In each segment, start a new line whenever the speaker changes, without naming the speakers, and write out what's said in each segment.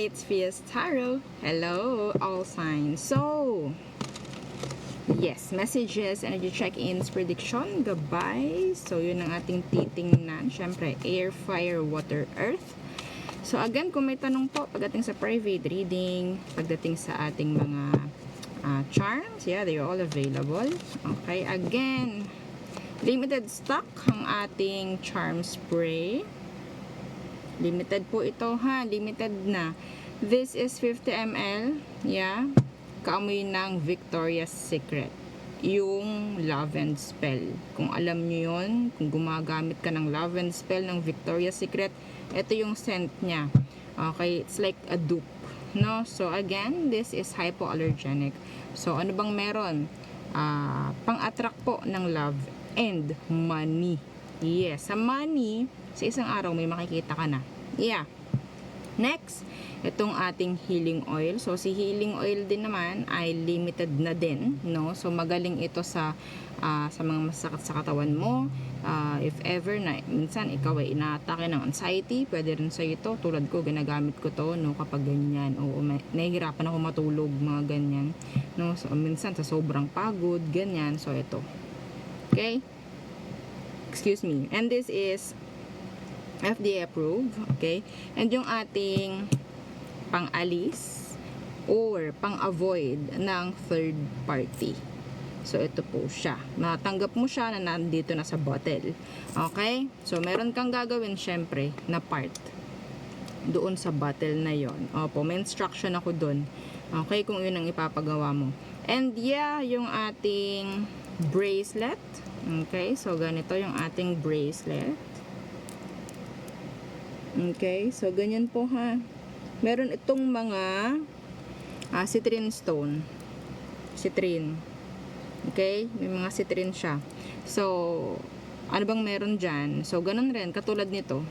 it's Fias Tarot. Hello, all signs. So, yes, messages, energy check-ins, prediction, gabay. So, yun ang ating titingnan. Siyempre, air, fire, water, earth. So, again, kung may tanong po pagdating sa private reading, pagdating sa ating mga charms, yeah, they are all available. Okay, again, limited stock ang ating charm spray. Limited po ito ha, limited na. This is 50 ml, yeah. Kaamoy ng Victoria's Secret. Yung love and spell. Kung alam nyo yun, kung gumagamit ka ng love and spell ng Victoria's Secret, ito yung scent niya. Okay, it's like a dupe. No? So again, this is hypoallergenic. So ano bang meron? Pang-attract po ng love and money. Yes, sa money, sa isang araw may makikita ka na. Yeah. Next, itong ating healing oil. So, si healing oil din naman ay limited na din, no? So, magaling ito sa mga masakit sa katawan mo. If ever na, minsan ikaw ay inaatake ng anxiety, pwede rin sa ito. Tulad ko, ginagamit ko to, no? Kapag ganyan, o nahihirapan ako matulog, mga ganyan. No? So, minsan sa sobrang pagod, ganyan. So, ito. Okay? Excuse me. And this is FDA approved, okay? And yung ating pang-alis or pang-avoid ng third party. So, ito po siya. Matanggap mo siya na nandito na sa bottle. Okay? So, meron kang gagawin syempre na part doon sa bottle na yon. Opo, may instruction ako doon. Okay? Kung yun ang ipapagawa mo. And yeah, yung ating bracelet. Okay, so ganito yung ating bracelet. Okay, so ganyan po ha. Meron itong mga citrine stone. Citrine. Okay, may mga citrine siya. So, ano bang meron dyan? So, ganun rin, katulad nito.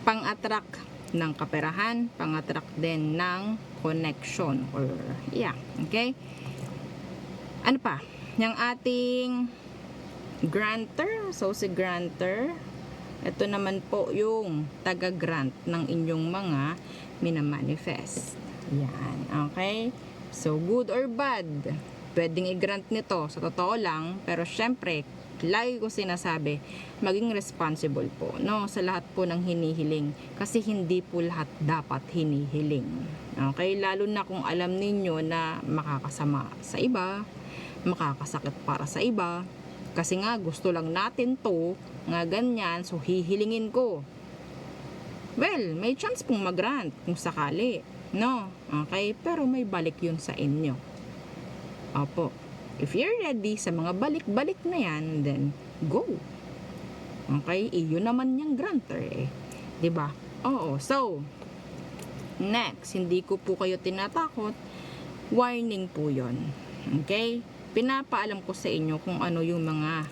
Pang-attract ng kaperahan, pang-attract din ng connection or yeah, okay? Ano pa? Yung ating granter. So, si granter, ito naman po yung taga-grant ng inyong mga minamanifest. Yan. Okay? So, good or bad, pwedeng i-grant nito. Sa totoo lang, pero syempre, lagi ko sinasabi, maging responsible po, no? Sa lahat po ng hinihiling. Kasi hindi po lahat dapat hinihiling. Okay? Lalo na kung alam ninyo na makakasama sa iba, makakasakit para sa iba, kasi nga gusto lang natin to, nga ganyan, so hihilingin ko. Well, may chance pong mag-grant kung sakali, no? Okay, pero may balik yun sa inyo. Opo, if you're ready sa mga balik-balik na yan, then go. Okay, iyon naman yung granter eh, diba? Oo, so next, hindi ko po kayo tinatakot, warning po yon. Okay, pinapaalam ko sa inyo kung ano yung mga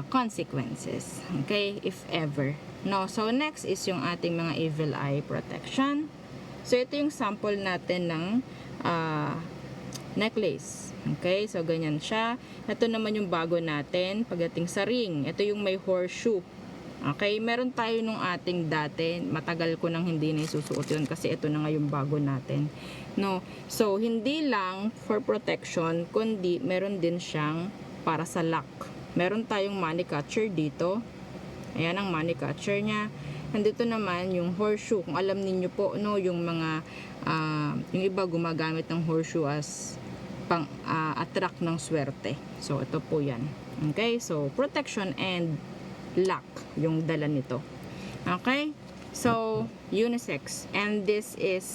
consequences. Okay? If ever. No? So, next is yung ating mga evil eye protection. So, ito yung sample natin ng necklace. Okay? So, ganyan siya. Ito naman yung bago natin pagdating sa ring. Ito yung may horseshoe. Okay? Meron tayo nung ating dati. Matagal ko nang hindi na isusuot yun kasi ito na nga yung bago natin. No? So, hindi lang for protection, kundi meron din siyang para sa luck. Meron tayong money catcher dito. Ayan ang money catcher niya. Nandito naman yung horseshoe. Kung alam niyo po, no, yung mga, yung iba gumagamit ng horseshoe as pang attract ng swerte. So, ito po yan. Okay? So, protection and luck yung dala nito. Okay? So, unisex. And this is,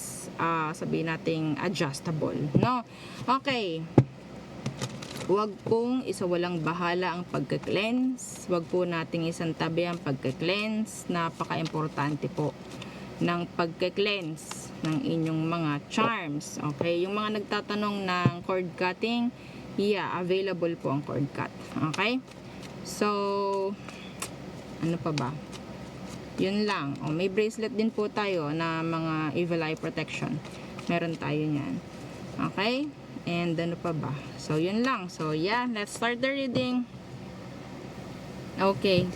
sabihin nating adjustable. No? Okay. Huwag pong isawalang bahala ang pagka-cleanse. Huwag po nating isantabi ang pagka-cleanse. Napaka-importante po ng pagka-cleanse ng inyong mga charms. Okay? Yung mga nagtatanong ng cord cutting, yeah, available po ang cord cut. Okay? So, ano pa ba? Yun lang. O, may bracelet din po tayo na mga evil eye protection. Meron tayo niyan. Okay? And ano pa ba? So, yun lang. So, yeah. Let's start the reading. Okay.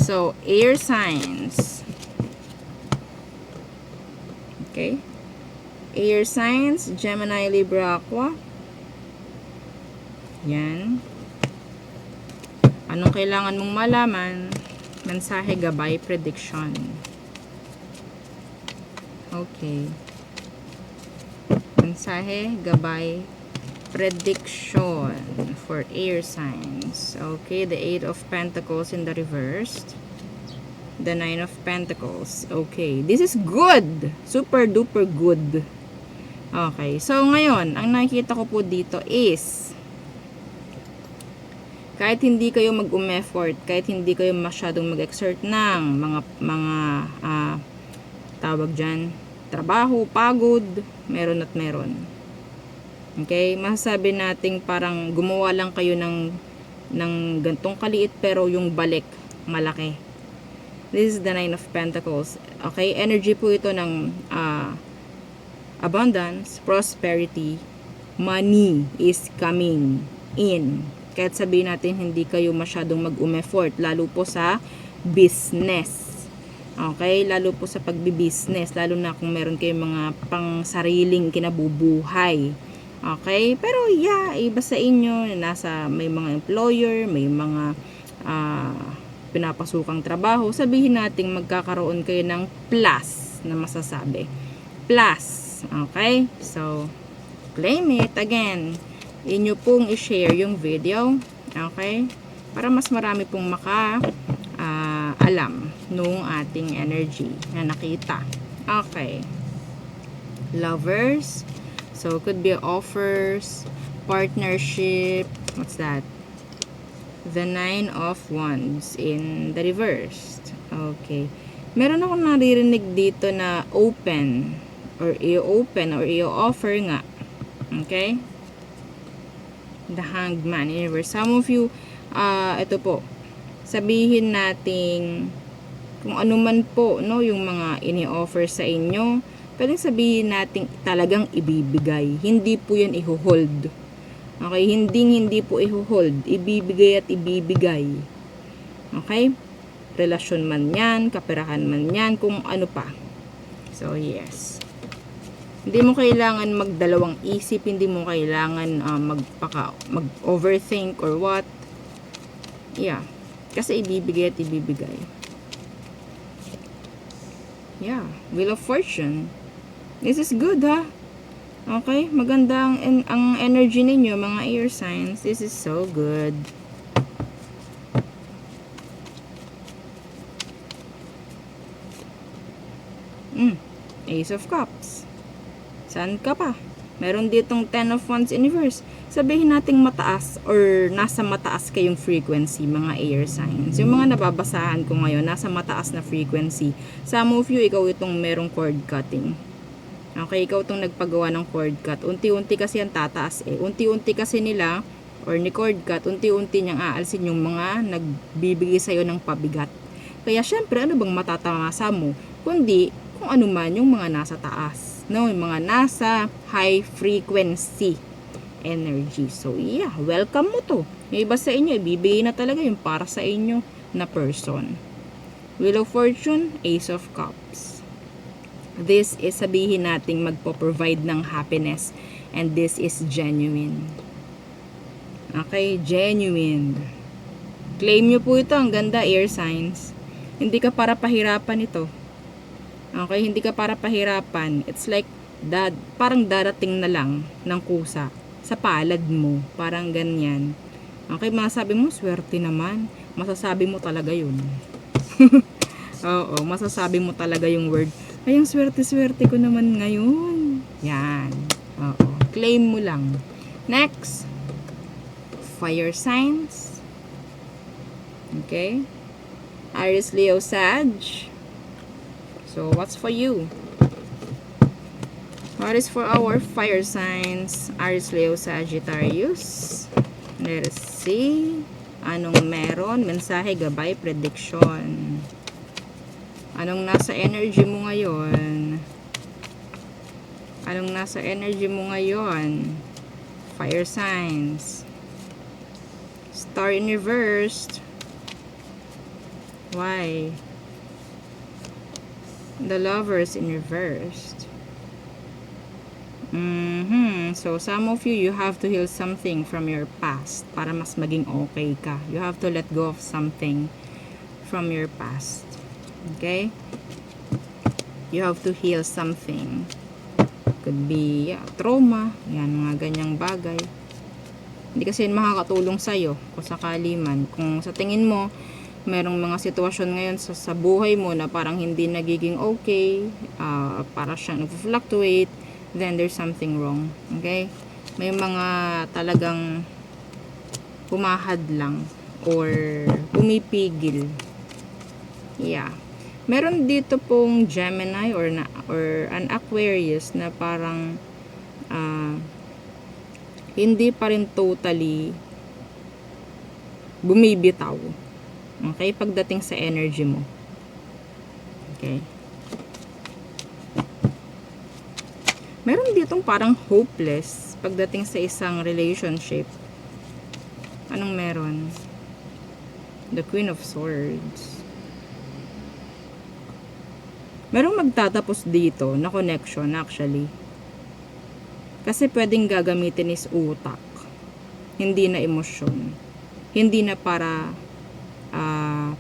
So, air signs. Okay? Air signs, Gemini, Libra, Aqua. Yan. Anong kailangan mong malaman? Mensahe, gabay, prediction. Okay. Mensahe, gabay, prediction for air signs. Okay, the 8 of Pentacles in the reversed. The 9 of Pentacles. Okay, this is good. Super duper good. Okay, so ngayon, ang nakikita ko po dito is kahit hindi kayo mag-effort, kahit hindi kayo masyadong mag-exert ng mga tawag dyan, trabaho, pagod, meron at meron. Okay, masasabi nating parang gumawa lang kayo ng gantong kaliit pero yung balik malaki. This is the 9 of Pentacles. Okay, energy po ito ng abundance, prosperity, money is coming in. Kahit sabihin natin hindi kayo masyadong mag-effort, lalo po sa business. Okay, lalo po sa pagbi-business, lalo na kung meron kayong mga pang-sariling kinabubuhay. Okay, pero yeah, iba sa inyo, may mga employer, may mga pinapasukang trabaho, sabihin natin magkakaroon kayo ng plus na masasabi. Plus, okay? So, claim it again. Inyo pong i-share yung video, okay? Para mas marami pong alam nung ating energy na nakita. Okay. Lovers. So, could be offers, partnership. What's that? The 9 of Wands in the reversed. Okay. Meron akong naririnig dito na open or i-offer nga. Okay? The Hanged Man in reverse. Some of you, ito po, sabihin nating kung ano man po, no, yung mga ini-offer sa inyo, pwedeng sabihin nating talagang ibibigay. Hindi po yan i-hold. Okay? Hindi po i-hold. Ibibigay at ibibigay. Okay? Relasyon man yan, kaperahan man yan, kung ano pa. So, yes. Hindi mo kailangan magdalawang isip, hindi mo kailangan mag-overthink or what. Yeah. Kasi ibibigay at ibibigay. Yeah. Wheel of Fortune. This is good, ha? Okay? Maganda ang energy ninyo, mga air signs. This is so good. Ace of Cups. Saan ka pa? Meron ditong 10 of Wands in reverse. Sabihin nating mataas or nasa mataas kayong frequency, mga air signs. Yung mga nababasahan ko ngayon, nasa mataas na frequency. Some of you, ikaw itong merong cord cutting. Okay, ikaw itong nagpagawa ng cord cut. Unti-unti kasi ang tataas eh. Unti-unti kasi nila, or ni cord cut, unti-unti niyang aalsin yung mga nagbibigay sa'yo ng pabigat. Kaya syempre, ano bang matatamasa mo? Kundi, kung ano man yung mga nasa taas. No, yung mga nasa high frequency energy. So, yeah, welcome mo to. Yung iba sa inyo, ibibigay na talaga yung para sa inyo na person. Wheel of Fortune, Ace of Cups. This is sabihin nating magpo-provide ng happiness. And this is genuine. Okay, genuine. Claim nyo po ito. Ang ganda, air signs. Hindi ka para pahirapan ito. Okay, hindi ka para pahirapan. It's like, parang darating na lang ng kusa sa palad mo. Parang ganyan. Okay, masasabi mo, swerte naman. Masasabi mo talaga yun. Oo, masasabi mo talaga yung word. Ay, ang swerte-swerte ko naman ngayon. Yan. Oo, claim mo lang. Next, fire signs. Okay. Aries, Leo, Sag. So, what's for you? What is for our fire signs? Aries, Leo, Sagittarius. Let us see. Anong meron? Mensahe, gabay, prediction. Anong nasa energy mo ngayon? Anong nasa energy mo ngayon? Fire signs. Star in reversed. Why? The Lovers in reversed. So, some of you, you have to heal something from your past para mas maging okay ka. You have to let go of something from your past. Okay? You have to heal something. Could be, trauma. Yan, mga ganyang bagay. Hindi kasi yun makakatulong sa'yo kung sakali man. Kung sa tingin mo, merong mga sitwasyon ngayon sa buhay mo na parang hindi nagiging okay, para siyang nag-fluctuate, then there's something wrong. Okay? May mga talagang pumahad lang or pumipigil. Yeah. Meron dito pong Gemini or an Aquarius na parang hindi pa rin totally bumibitaw. Okay? Pagdating sa energy mo. Okay? Meron ditong parang hopeless pagdating sa isang relationship. Anong meron? The Queen of Swords. Merong magtatapos dito na connection actually. Kasi pwedeng gagamitin is utak. Hindi na emosyon. Hindi na para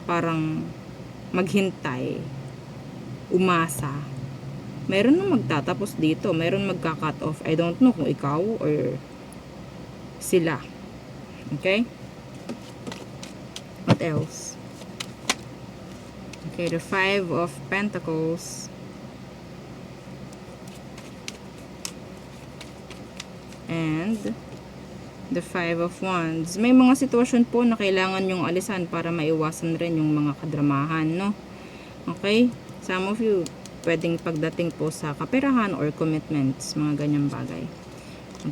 parang maghintay. Umasa. Meron na magtatapos dito. Meron magka-cut off. I don't know kung ikaw or sila. Okay? What else? Okay, the Five of Pentacles. And the Five of Wands. May mga sitwasyon po na kailangan yung alisan para maiwasan rin yung mga kadramahan, no? Okay? Some of you, pwedeng pagdating po sa kaperahan or commitments, mga ganyang bagay.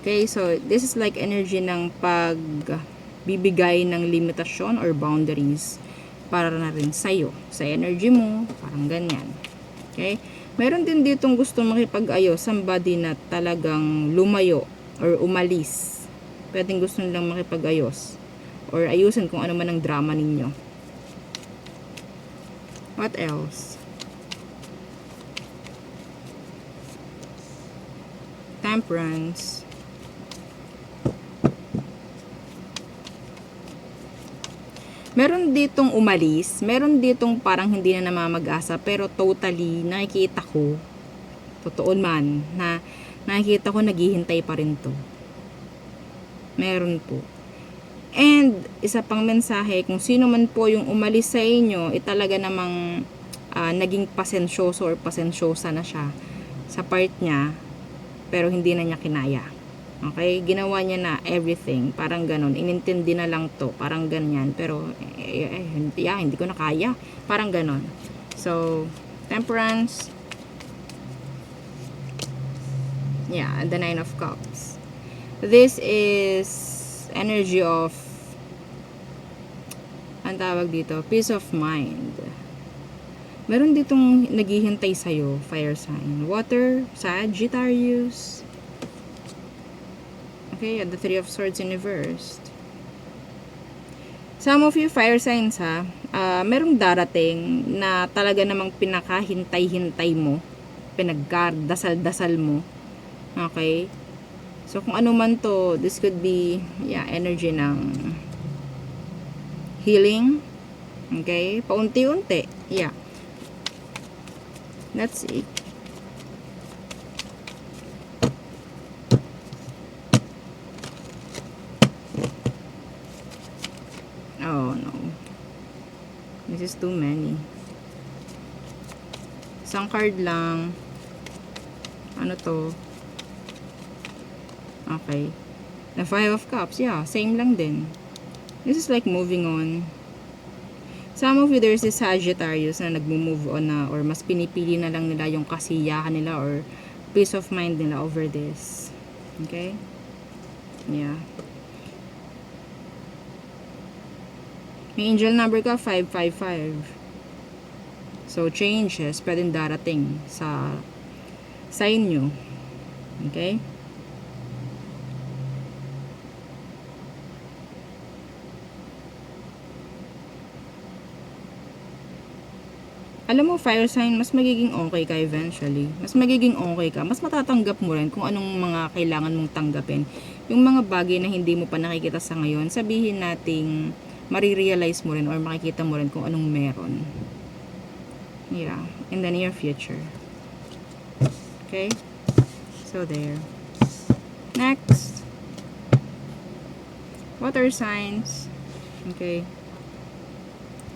Okay? So, this is like energy ng pagbibigay ng limitasyon or boundaries para na rin sa'yo, sa energy mo, parang ganyan. Okay? Meron din ditong gusto makipag-ayos, somebody na talagang lumayo or umalis. Pwedeng gusto nilang makipag-ayos or ayusin kung ano man ang drama ninyo. What else? Temperance. Meron ditong umalis, meron ditong parang hindi na namamag-asa, pero totally nakikita ko, totoo man, na nakikita ko naghihintay pa rin to. Meron po. And isa pang mensahe, kung sino man po yung umalis sa inyo, talaga namang naging pasensyoso or pasensyosa na siya sa part niya, pero hindi na niya kinaya. Okay? Ginawa niya na everything. Parang ganon. Inintindi na lang to. Parang ganyan. Pero, hindi ko na kaya. Parang ganon. So, Temperance. Yeah, the Nine of Cups. This is energy of, ang tawag dito, peace of mind. Meron ditong naghihintay sa'yo, fire sign. Water, Sagittarius. Okay, the Three of Swords in reversed. Some of you fire signs ha, merong darating na talaga namang pinakahintay-hintay mo, pinagdasal-dasal mo. Okay? So, kung ano man to, this could be, yeah, energy ng healing. Okay? Paunti-unti. Yeah. Let's see. Oh no. This is too many. Isang card lang. Ano to? Okay. The Five of Cups. Yeah, same lang din. This is like moving on. Some of you, there's this Sagittarius na nagmo-move on na or mas pinipili na lang nila yung kasiyahan nila or peace of mind nila over this. Okay? Yeah. May angel number ka, 555. So, changes pwedeng darating sa inyo. Okay? Alam mo, fire sign, mas magiging okay ka eventually. Mas magiging okay ka. Mas matatanggap mo rin kung anong mga kailangan mong tanggapin. Yung mga bagay na hindi mo pa nakikita sa ngayon, sabihin nating marirealize mo rin or makikita mo rin kung anong meron. Yeah, in the near future. Okay? So, there. Next. Water signs. Okay.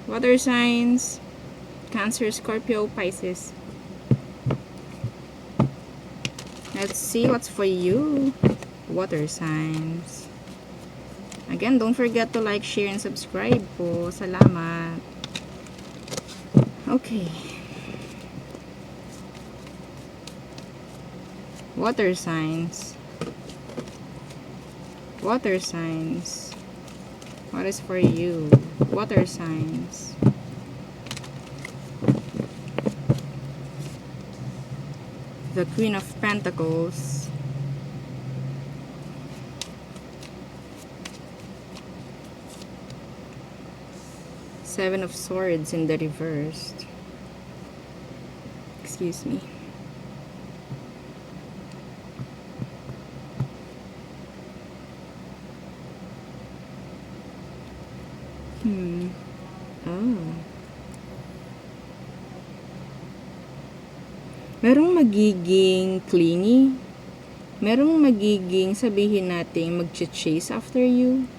Water signs. Cancer, Scorpio, Pisces. Let's see what's for you. Water signs. Again, don't forget to like, share, and subscribe po. Salamat. Okay. Water signs. Water signs. What is for you? Water signs. The Queen of Pentacles. Seven of Swords in the reverse. Excuse me. Oh. Merong magiging clingy. Merong magiging, sabihin natin, mag-chase after you.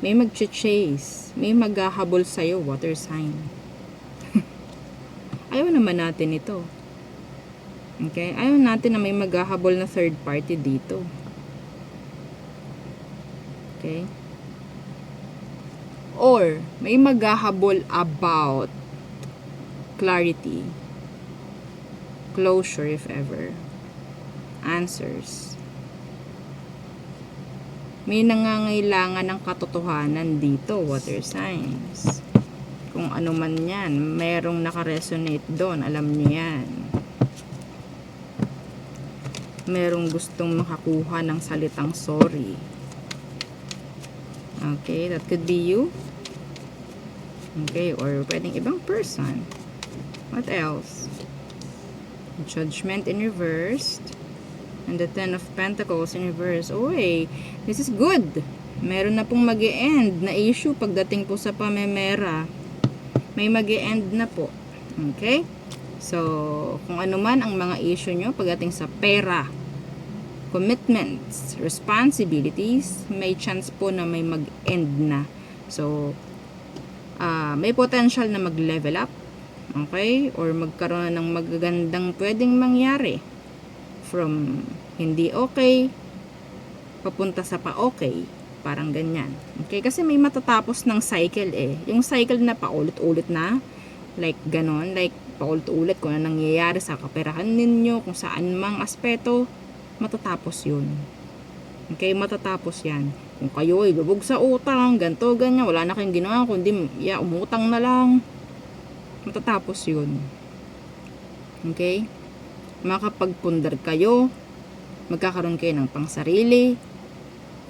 May mag-chase. May maghahabol sa'yo, water sign. Ayaw naman natin ito. Okay? Ayaw natin na may maghahabol na third party dito. Okay? Or, may maghahabol about clarity. Closure, if ever. Answers. May nangangailangan ng katotohanan dito, water signs. Kung ano man yan, merong nakaresonate doon, alam niyo yan. Merong gustong makakuha ng salitang sorry. Okay, that could be you. Okay, or pwedeng ibang person. What else? Judgment in reverse. And the Ten of Pentacles in reverse. Uy, this is good. Meron na pong mag-e-end na issue pagdating po sa pamemera. May mag-e-end na po. Okay? So, kung ano man ang mga issue nyo pagdating sa pera, commitments, responsibilities, may chance po na may mag-end na. So, may potential na mag-level up. Okay? Or magkaroon ng magagandang pwedeng mangyari. From hindi okay, papunta sa pa-okay. Parang ganyan. Okay? Kasi may matatapos ng cycle eh. Yung cycle na paulit-ulit na. Like ganon. Like paulit-ulit kung ano nangyayari sa kaperahan ninyo, kung saan mang aspeto, matatapos yun. Okay? Matatapos yan. Kung kayo ay lubog sa utang, ganto, ganyan, wala na kayong ginawa, kundi umutang na lang. Matatapos yun. Okay? Makapagpundar kayo, magkakaroon kayo ng pangsarili.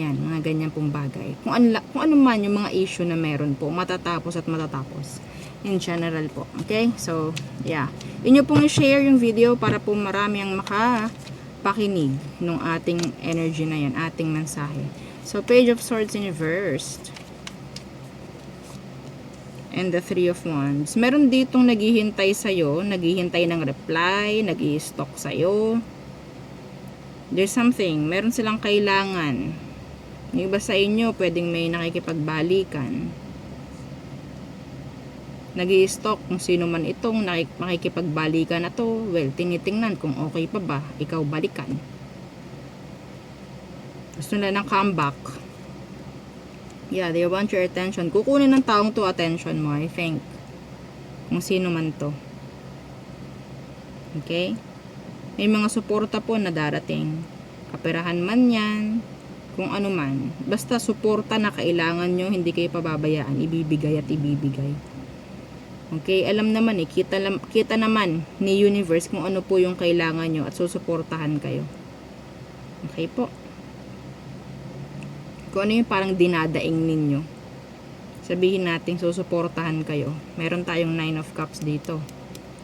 Yan, mga ganyan pong bagay. Kung ano man yung mga issue na meron po, matatapos at matatapos. In general po. Okay? So, yeah. Inyo pong i-share yung video para po marami ang makapakinig ng ating energy na yan, ating mensahe. So, Page of Swords in reverse. And the Three of Wands. Meron ditong naghihintay sa'yo, naghihintay ng reply, nag-i-stalk sa'yo. There's something, meron silang kailangan. Yung iba sa inyo, pwedeng may nakikipagbalikan. Nag-i-stalk kung sino man itong makikipagbalikan na to. Well, tinitingnan kung okay pa ba, ikaw balikan. Gusto nila ng comeback. Yeah, they want your attention. Kukunin ng taong to attention mo, I think. Kung sino man to. Okay? May mga suporta po na darating. Kaperahan man yan, kung ano man. Basta suporta na kailangan nyo, hindi kayo pababayaan. Ibibigay at ibibigay. Okay? Alam naman eh, kita naman ni universe kung ano po yung kailangan nyo at susuportahan kayo. Okay po? Kung ano yung parang dinadaing ninyo. Sabihin natin susuportahan kayo. Meron tayong 9 of Cups dito.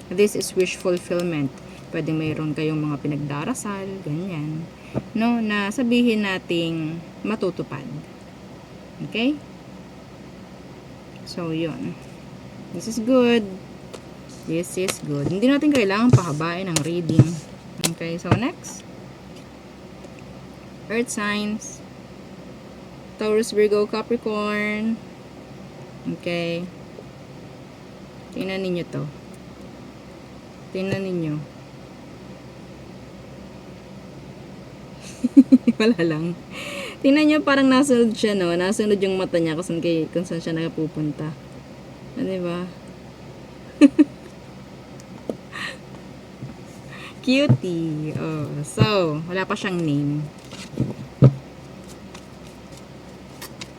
This is wish fulfillment. Pwede mayroon kayong mga pinagdarasal, ganyan. No, na sabihin nating matutupad. Okay? So, yun. This is good. This is good. Hindi natin kailangan pahabain ang reading. Okay, so next. Earth signs. Taurus, Virgo, Capricorn. Okay. Tingnan ninyo to. Tingnan ninyo. Wala lang. Tingnan nyo, parang nasunod siya, no? Nasunod yung mata niya kung saan siya nakapupunta. Diba? Cutie. Oh, so, wala pa siyang name.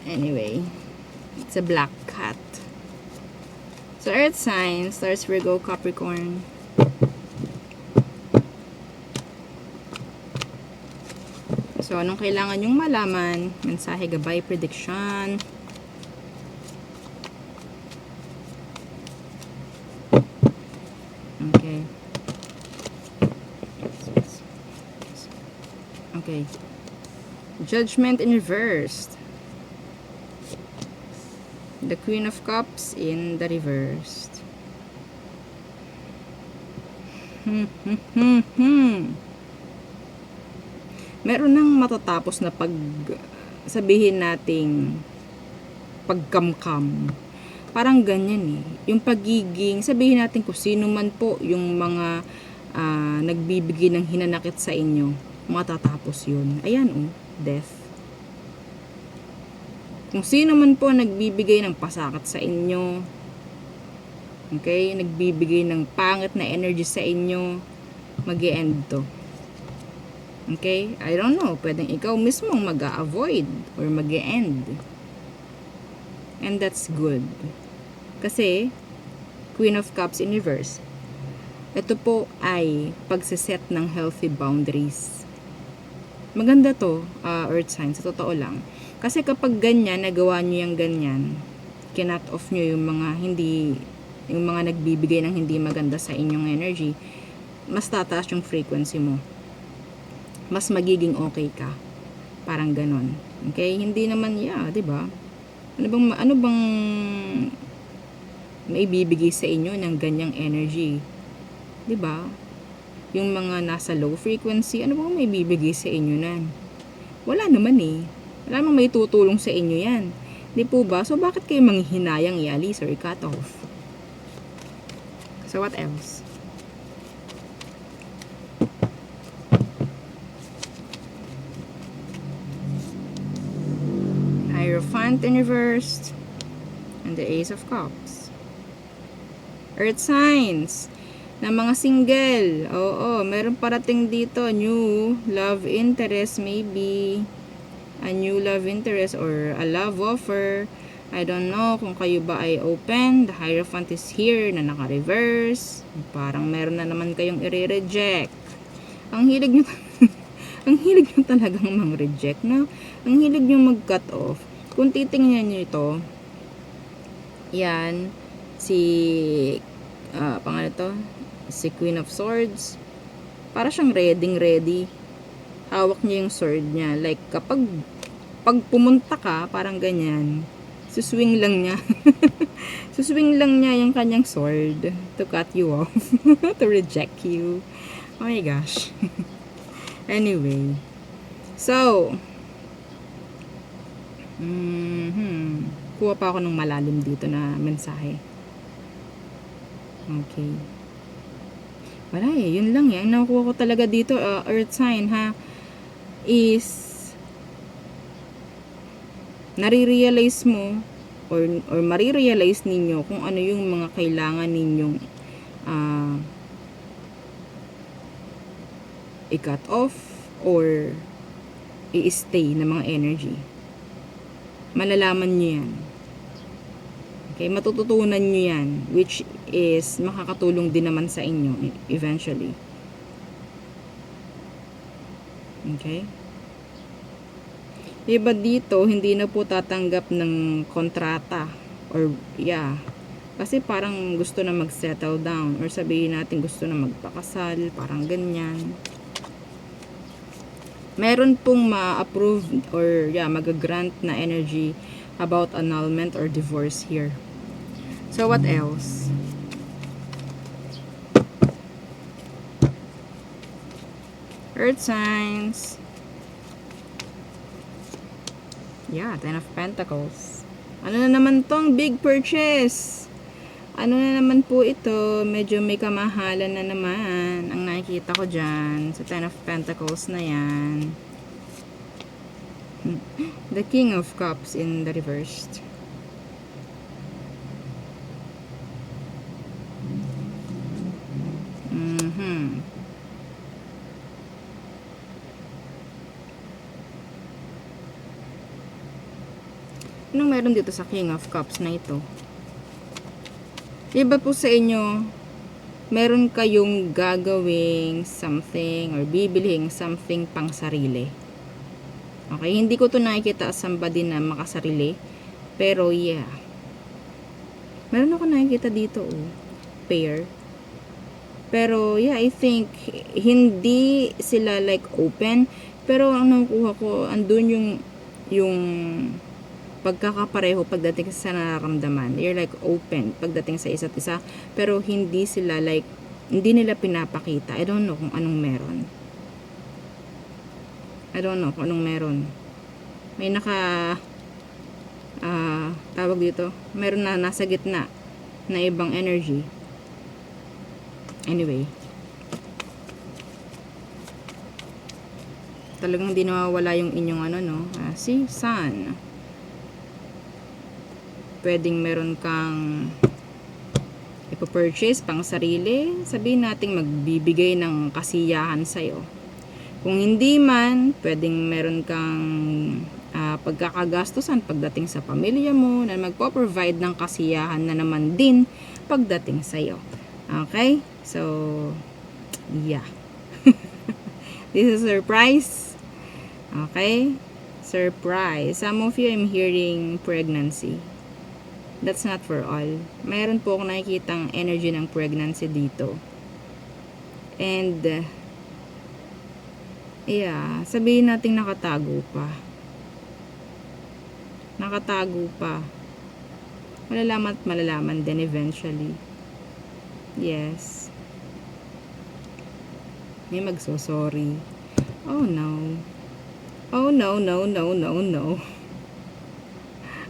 Anyway, it's a black cat. So, earth signs, Taurus, Virgo, Capricorn. So, anong kailangan nyong malaman? Mensahe, gabay, prediction. Okay. Okay. Judgment in reversed. The Queen of Cups in the reversed. Meron nang matatapos na sabihin nating pagkamkam. Parang ganyan eh. Yung pagiging, sabihin natin kung sino man po yung mga nagbibigay ng hinanakit sa inyo, matatapos yun. Ayan oh, death. Kung sino man po nagbibigay ng pasakit sa inyo, okay, nagbibigay ng pangit na energy sa inyo, mag-e-end to. Okay? I don't know. Pwedeng ikaw mismo mag-a-avoid or mag-e-end. And that's good. Kasi, Queen of Cups in reverse. Ito po ay pagsiset ng healthy boundaries. Maganda to, earth signs. Sa totoo lang. Kasi kapag ganyan, nagawa nyo yung ganyan, kinut off nyo yung mga nagbibigay ng hindi maganda sa inyong energy, mas tataas yung frequency mo. Mas magiging okay ka. Parang ganon. Okay? Hindi naman, di ba? Ano bang maibibigay sa inyo ng ganyang energy? Di ba? Yung mga nasa low frequency, ano bang maibibigay sa inyo nan? Wala naman eh. Wala namang may tutulong sa inyo yan. Di po ba? So, bakit kayo manghihinayang i-alis or i-cut off? So, what else? Hierophant in reversed. And the Ace of Cups. Earth signs. Na mga single. Oo, meron parating dito. New love interest maybe. A new love interest or a love offer. I don't know kung kayo ba ay open. The Hierophant is here na naka-reverse. Parang meron na naman kayong i-reject. Ang hilig nyo ang hilig nyo talagang mang-reject, no? Ang hilig nyo mag-cut off. Kung titingnan nyo ito, yan, pangalan to, si Queen of Swords, para siyang ready. Hawak niya yung sword niya. Like, pag pumunta ka, parang ganyan, suswing lang niya. Suswing lang niya yung kanyang sword to cut you off, to reject you. Oh my gosh. Anyway. So, kuha pa ako ng malalim dito na mensahe. Okay. Wala eh, yun lang yan. Nakuha ko talaga dito, earth sign ha, is nare-realize mo or marirealize ninyo kung ano yung mga kailangan ninyong i-cut off or i-stay na mga energy. Malalaman nyo yan. Okay, matututunan nyo yan, which is makakatulong din naman sa inyo eventually. Okay? Iba dito, hindi na po tatanggap ng kontrata Or, yeah. Kasi parang gusto na mag-settle down. Or sabihin natin gusto na magpakasal. Parang ganyan. Meron pong ma-approve or mag-grant na energy about annulment or divorce here. So, what else? Earth signs. Yeah, Ten of Pentacles. Ano na naman tong big purchase? Ano na naman po ito? Medyo may kamahalan na naman ang nakikita ko dyan. Sa Ten of Pentacles na yan. The King of Cups in the reversed. Anong meron dito sa King of Cups na ito? Iba po sa inyo, meron kayong gagawing something or bibilhin something pang sarili. Okay, hindi ko to nakikita as somebody na makasarili. Pero yeah. Meron ako nakikita dito, pair. Pero yeah, I think hindi sila like open. Pero ang nakuha ko, andun yung pagkakapareho pagdating sa nararamdaman. You're like open pagdating sa isa't isa. Pero hindi sila like, hindi nila pinapakita. I don't know kung anong meron. I don't know kung anong meron. May tawag dito. Meron na nasa gitna na ibang energy. Anyway. Talagang di nawawala yung inyong see, sun. Pwedeng meron kang ipapurchase pang sarili. Sabihin natin magbibigay ng kasiyahan sa'yo. Kung hindi man, pwedeng meron kang pagkakagastusan pagdating sa pamilya mo na magpo-provide ng kasiyahan na naman din pagdating sa'yo. Okay? So, yeah. This is a surprise. Okay? Surprise. Some of you, I'm hearing pregnancy. That's not for all. Mayroon po akong nakikitang energy ng pregnancy dito. And, yeah, sabihin natin nakatago pa. Nakatago pa. Malalaman at malalaman din eventually. Yes. May magsosorry. Oh no. Oh no, no, no, no, no.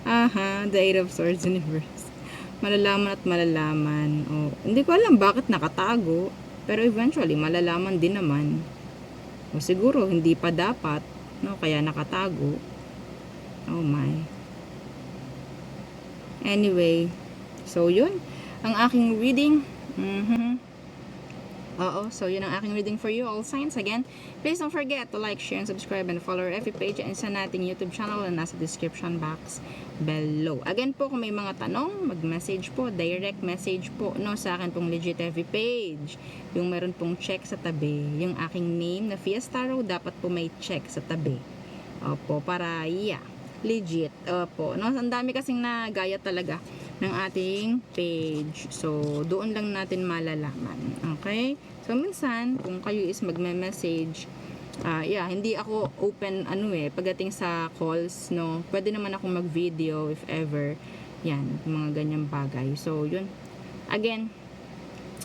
Aha, the Eight of Swords Universe. Malalaman at malalaman. Oh, hindi ko alam bakit nakatago. Pero eventually, malalaman din naman. O siguro, hindi pa dapat. No? Kaya nakatago. Oh my. Anyway. So, yun. Ang aking reading. So yun ang aking reading for you, all signs. Again, please don't forget to like, share, and subscribe, and follow our FB page and sa nating YouTube channel na nasa description box below. Again po, kung may mga tanong, mag-message po, direct message po, no, sa akin pong legit FB page. Yung meron pong check sa tabi. Yung aking name na Fiesta Row, dapat po may check sa tabi. Opo, para, yeah, legit. Opo, no, ang dami kasing nagaya talaga ng ating page. So, doon lang natin malalaman. Okay? So, minsan, kung kayo is magme-message, hindi ako open, pagdating sa calls, no, pwede naman ako mag-video if ever, yan, mga ganyang bagay. So, yun. Again,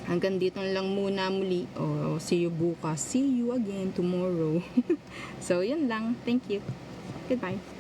hanggang dito lang muna muli. See you bukas. See you again tomorrow. So, yun lang. Thank you. Goodbye.